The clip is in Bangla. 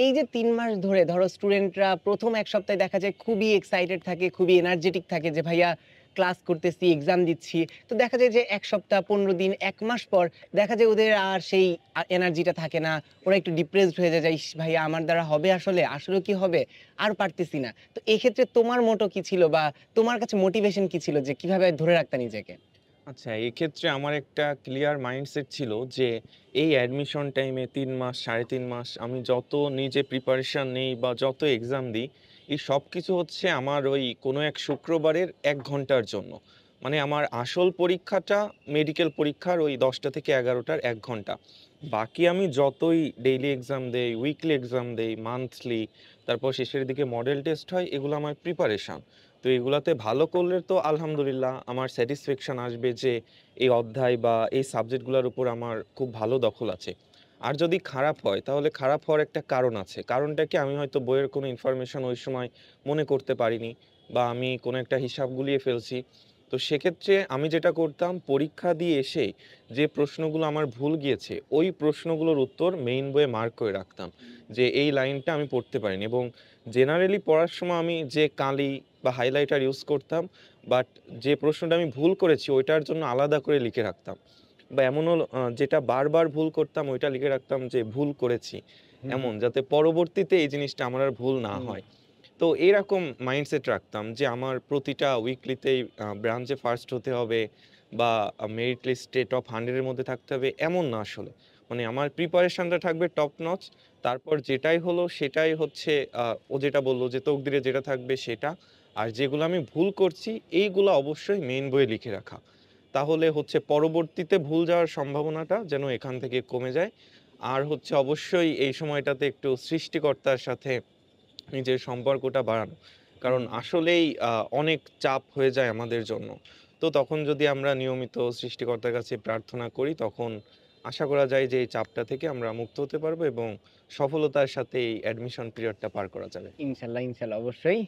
এই যে ৩ মাস ধরে ধরো স্টুডেন্টরা ১ম ১ সপ্তাহে দেখা যায় খুবই এক্সাইটেড থাকে, খুবই এনার্জেটিক থাকে যে ভাইয়া ক্লাস করতেছি, এক্সাম দিচ্ছি। তো দেখা যায় যে ১ সপ্তাহ, ১৫ দিন, ১ মাস পর দেখা যায় ওদের আর সেই এনার্জিটা থাকে না। ওরা একটু ডিপ্রেসড হয়ে যায় যে, "ইস! ভাইয়া আমার দ্বারা হবে আসলে? আসলেও কি হবে? আর পারতেছি না।" তো এক্ষেত্রে তোমার মোটো কি ছিল বা তোমার কাছে মোটিভেশন কি ছিল যে কিভাবে ধরে রাখতা নিজেকে? আচ্ছা, এক্ষেত্রে আমার একটা ক্লিয়ার মাইন্ডসেট ছিল যে, এই অ্যাডমিশন টাইমে ৩ মাস, ৩.৫ মাস আমি যত নিজে প্রিপারেশন নেই বা যত এক্সাম দিই, এই সবকিছু হচ্ছে আমার ওই কোনো এক শুক্রবারের ১ ঘন্টার জন্য। মানে আমার আসল পরীক্ষাটা মেডিকেল পরীক্ষার ওই ১০টা থেকে ১১টার ১ ঘন্টা। বাকি আমি যতই ডেইলি এক্সাম দেই, উইকলি এক্সাম দেই, মান্থলি, তারপর শেষের দিকে মডেল টেস্ট হয়, এগুলো আমার প্রিপারেশন। তো এগুলাতে ভালো করলে তো আলহামদুলিল্লাহ আমার স্যাটিসফ্যাকশন আসবে যে এই অধ্যায় বা এই সাবজেক্টগুলোর উপর আমার খুব ভালো দখল আছে। আর যদি খারাপ হয় তাহলে খারাপ হওয়ার একটা কারণ আছে। কারণটা কি আমি হয়তো বইয়ের কোনো ইনফরমেশন ওই সময় মনে করতে পারিনি বা আমি কোনো একটা হিসাব গুলিয়ে ফেলছি। তো সেক্ষেত্রে আমি যেটা করতাম পরীক্ষা দিয়ে এসে যে প্রশ্নগুলো আমার ভুল গিয়েছে ওই প্রশ্নগুলোর উত্তর মেইন বইয়ে মার্ক করে রাখতাম। যে এই লাইনটা আমি পড়তে পারিনি এবং জেনারেলি পড়ার সময় আমি যে কালি বা হাইলাইটার ইউজ করতাম। বাট যে প্রশ্নটা আমি ভুল করেছি ওইটার জন্য আলাদা করে লিখে রাখতাম। বা এমনও যেটা বারবার ভুল করতাম ওইটা লিখে রাখতাম যে ভুল করেছি। হুম, হুম। এমন যাতে পরবর্তীতে এই জিনিসটা আমার আর ভুল না হুম। হয়। তো এরকম মাইন্ডসেট রাখতাম যে আমার প্রতিটা উইকলিতেই ব্রাঞ্চে ফার্স্ট হতে হবে বা মেরিট লিস্টে টপ 100 এর মধ্যে থাকতে হবে এমন না আসলে। মানে আমার প্রিপারেশনটা থাকবে টপ নচ। তারপর যেটাই হলো সেটাই হচ্ছে ও যেটা বলল যে তকদিরে যেটা থাকবে সেটা। আর যেগুলো আমি ভুল করছি এইগুলো অবশ্যই মেইন বইয়ে লিখে রাখা। তাহলে হচ্ছে পরবর্তীতে ভুল যাওয়ার সম্ভাবনাটা যেন এখান থেকে কমে যায়। আর হচ্ছে অবশ্যই এই সময়টাতে একটু সৃষ্টিকর্তার সাথে নিজের সম্পর্কটা বাড়ানো। কারণ হুম। আসলেই অনেক চাপ হয়ে যায় আমাদের জন্য। তো তখন যদি আমরা নিয়মিত সৃষ্টিকর্তার কাছে প্রার্থনা করি তখন আশা করা যায় যে এই চাপটা থেকে আমরা মুক্ত হতে পারবো এবং সফলতার সাথে এই অ্যাডমিশন পিরিয়ডটা পার করা যাবে। ইনশাআল্লাহ, ইনশাআল্লাহ অবশ্যই।